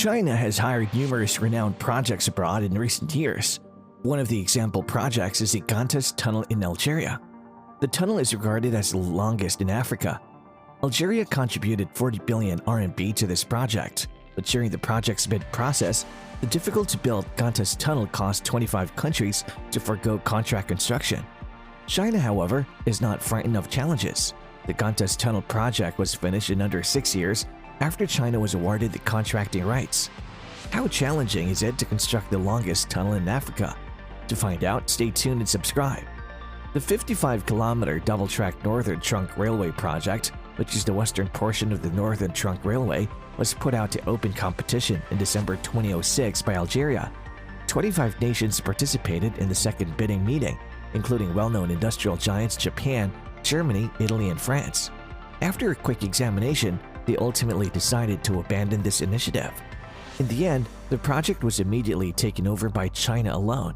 China has hired numerous renowned projects abroad in recent years. One of the example projects is the Qantas Tunnel in Algeria. The tunnel is regarded as the longest in Africa. Algeria contributed 40 billion RMB to this project, but during the project's bid process, the difficult-to-build Qantas Tunnel caused 25 countries to forgo contract construction. China, however, is not frightened of challenges. The Qantas Tunnel project was finished in under 6 years after China was awarded the contracting rights. How challenging is it to construct the longest tunnel in Africa? To find out, stay tuned and subscribe. The 55-kilometer double-track Northern Trunk Railway project, which is the western portion of the Northern Trunk Railway, was put out to open competition in December 2006 by Algeria. 25 nations participated in the second bidding meeting, including well-known industrial giants Japan, Germany, Italy, and France. After a quick examination, they ultimately decided to abandon this initiative. In the end, the project was immediately taken over by China alone.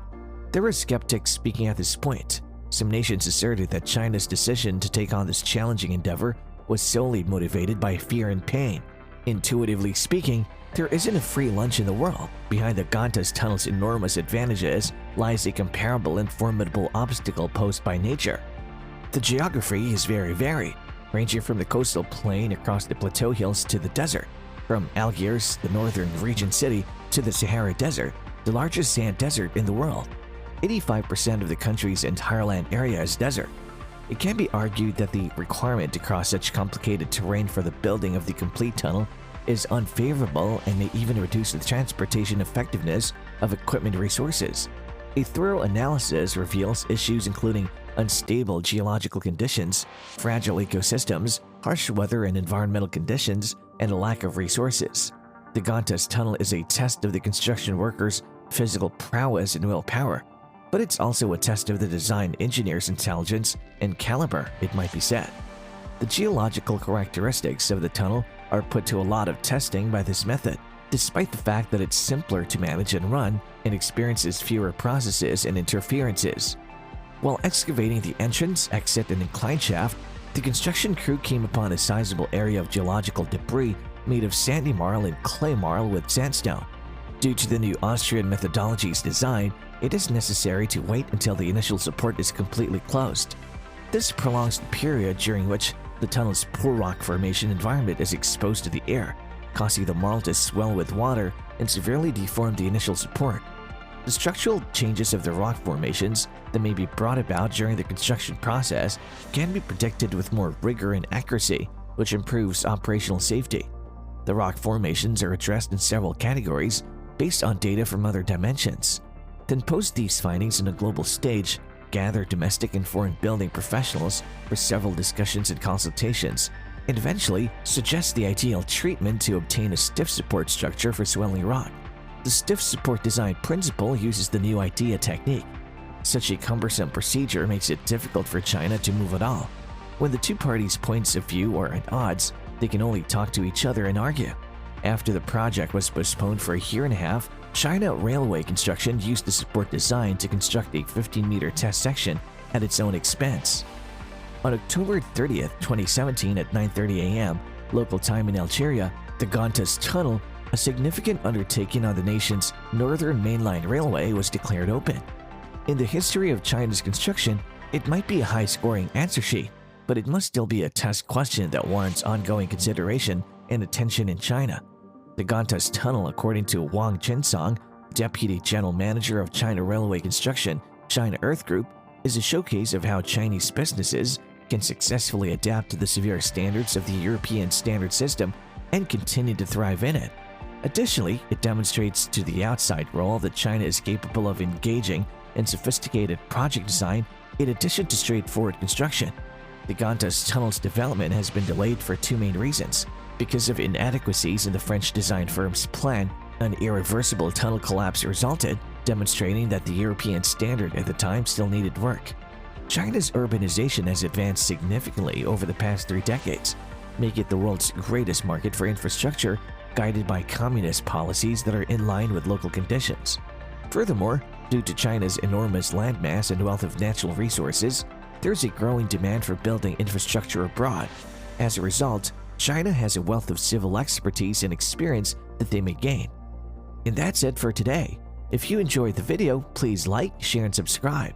There were skeptics speaking at this point. Some nations asserted that China's decision to take on this challenging endeavor was solely motivated by fear and pain. Intuitively speaking, there isn't a free lunch in the world. Behind the Qantas Tunnel's enormous advantages lies a comparable and formidable obstacle posed by nature. The geography is very varied, ranging from the coastal plain across the plateau hills to the desert, from Algiers, the northern region city, to the Sahara Desert, the largest sand desert in the world. 85% of the country's entire land area is desert. It can be argued that the requirement to cross such complicated terrain for the building of the complete tunnel is unfavorable and may even reduce the transportation effectiveness of equipment resources. A thorough analysis reveals issues including unstable geological conditions, fragile ecosystems, harsh weather and environmental conditions, and a lack of resources. The Qantas Tunnel is a test of the construction workers' physical prowess and willpower, but it's also a test of the design engineer's intelligence and caliber, it might be said. The geological characteristics of the tunnel are put to a lot of testing by this method, despite the fact that it's simpler to manage and run and experiences fewer processes and interferences. While excavating the entrance, exit, and incline shaft, the construction crew came upon a sizable area of geological debris made of sandy marl and clay marl with sandstone. Due to the new Austrian methodology's design, it is necessary to wait until the initial support is completely closed. This prolongs the period during which the tunnel's poor rock formation environment is exposed to the air, causing the marl to swell with water and severely deform the initial support. The structural changes of the rock formations that may be brought about during the construction process can be predicted with more rigor and accuracy, which improves operational safety. The rock formations are addressed in several categories based on data from other dimensions. Then post these findings on a global stage, gather domestic and foreign building professionals for several discussions and consultations, and eventually suggest the ideal treatment to obtain a stiff support structure for swelling rock. The stiff support design principle uses the new idea technique. Such a cumbersome procedure makes it difficult for China to move at all. When the two parties' points of view are at odds, they can only talk to each other and argue. After the project was postponed for a year and a half, China Railway Construction used the support design to construct a 15-meter test section at its own expense. On October 30, 2017 at 9:30 a.m. local time in Algeria, the Qantas Tunnel, a significant undertaking on the nation's Northern Mainline Railway, was declared open. In the history of China's construction, it might be a high-scoring answer sheet, but it must still be a test question that warrants ongoing consideration and attention in China. The Qantas Tunnel, according to Wang Jinsong, Deputy General Manager of China Railway Construction, China Earth Group, is a showcase of how Chinese businesses can successfully adapt to the severe standards of the European standard system and continue to thrive in it. Additionally, it demonstrates to the outside world that China is capable of engaging in sophisticated project design in addition to straightforward construction. The Qantas Tunnel's development has been delayed for two main reasons. Because of inadequacies in the French design firm's plan, an irreversible tunnel collapse resulted, demonstrating that the European standard at the time still needed work. China's urbanization has advanced significantly over the past 3 decades, making it the world's greatest market for infrastructure, guided by communist policies that are in line with local conditions. Furthermore, due to China's enormous landmass and wealth of natural resources, there's a growing demand for building infrastructure abroad. As a result, China has a wealth of civil expertise and experience that they may gain. And that's it for today. If you enjoyed the video, please like, share, and subscribe.